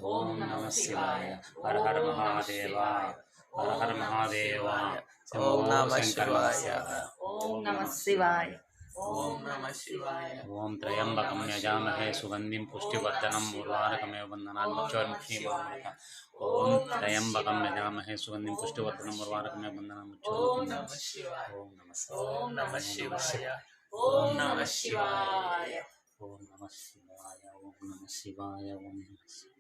ఓం నమ శివాయ. హర హర మహాదేవాయ. హర హర మహాదేవాయ. ఓం నమ శంకర శివాయ. ఓం నమ శివాయ. ఓం నమ శివాయ. ఓం త్రయంబకం యజామహే సుగంధిం పుష్టివర్ధనం ఉర్వారకమేవ బంధనాన్ మృత్యోర్ముక్షీమామృత. ఓం త్రయంబకం యజామహే సుగంధిం పుష్టివర్ధనం ఉర్వారకమేవ బంధనాన్ ఓం మృత్యోర్ముక్షీమామృత. నమ శివాయ. ఓం నమ ఓం నమ శివాయ. ఓం నమ శివాయ. ఓం నమ శివాయ. ఓం నమ శివాయ. ఓం నమ శివాయ.